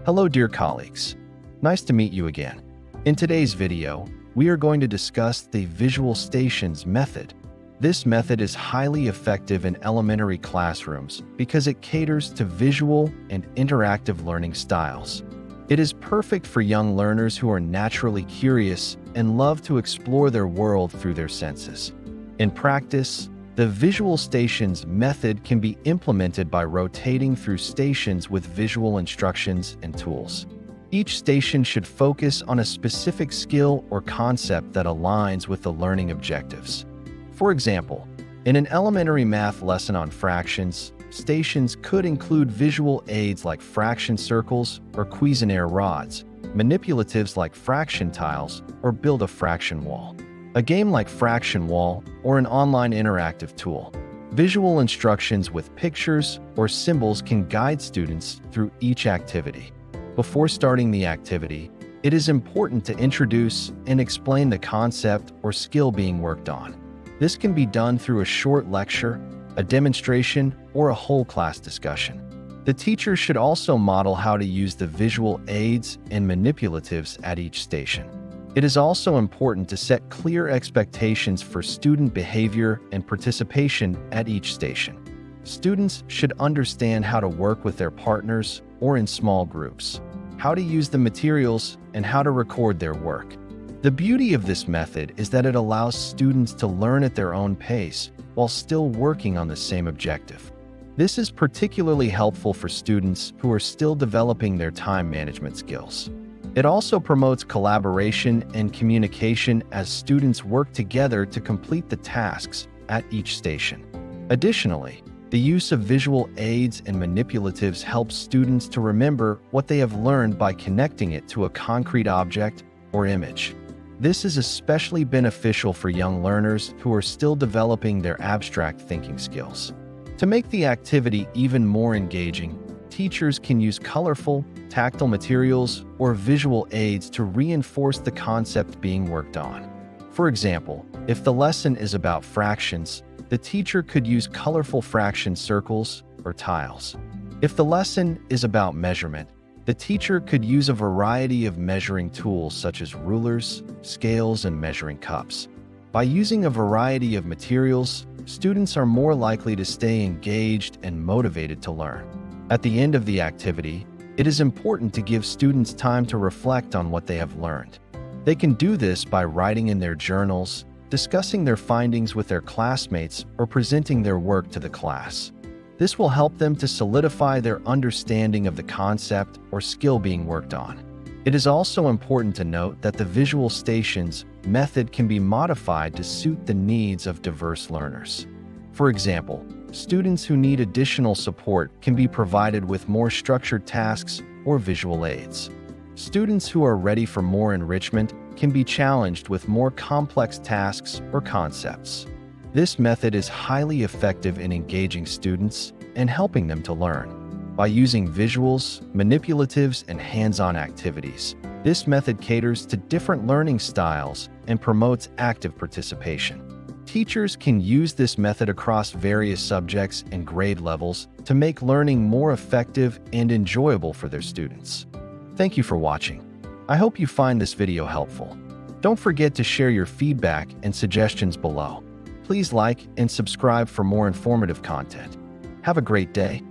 Hello dear colleagues, nice to meet you again. In today's video, we are going to discuss the visual stations method. This method is highly effective in elementary classrooms because it caters to visual and interactive learning styles. It is perfect for young learners who are naturally curious and love to explore their world through their senses. In practice, the visual stations method can be implemented by rotating through stations with visual instructions and tools. Each station should focus on a specific skill or concept that aligns with the learning objectives. For example, in an elementary math lesson on fractions, stations could include visual aids like fraction circles or Cuisenaire rods, manipulatives like fraction tiles, or build a fraction wall. A game like Fraction Wall, or an online interactive tool. Visual instructions with pictures or symbols can guide students through each activity. Before starting the activity, it is important to introduce and explain the concept or skill being worked on. This can be done through a short lecture, a demonstration, or a whole class discussion. The teacher should also model how to use the visual aids and manipulatives at each station. It is also important to set clear expectations for student behavior and participation at each station. Students should understand how to work with their partners or in small groups, how to use the materials, and how to record their work. The beauty of this method is that it allows students to learn at their own pace while still working on the same objective. This is particularly helpful for students who are still developing their time management skills. It also promotes collaboration and communication as students work together to complete the tasks at each station. Additionally, the use of visual aids and manipulatives helps students to remember what they have learned by connecting it to a concrete object or image. This is especially beneficial for young learners who are still developing their abstract thinking skills. To make the activity even more engaging, teachers can use colorful, tactile materials or visual aids to reinforce the concept being worked on. For example, if the lesson is about fractions, the teacher could use colorful fraction circles or tiles. If the lesson is about measurement, the teacher could use a variety of measuring tools such as rulers, scales, and measuring cups. By using a variety of materials, students are more likely to stay engaged and motivated to learn. At the end of the activity, it is important to give students time to reflect on what they have learned. They can do this by writing in their journals, discussing their findings with their classmates, or presenting their work to the class. This will help them to solidify their understanding of the concept or skill being worked on. It is also important to note that the visual stations method can be modified to suit the needs of diverse learners. For example, students who need additional support can be provided with more structured tasks or visual aids. Students who are ready for more enrichment can be challenged with more complex tasks or concepts. This method is highly effective in engaging students and helping them to learn. By using visuals, manipulatives, and hands-on activities, this method caters to different learning styles and promotes active participation. Teachers can use this method across various subjects and grade levels to make learning more effective and enjoyable for their students. Thank you for watching. I hope you find this video helpful. Don't forget to share your feedback and suggestions below. Please like and subscribe for more informative content. Have a great day.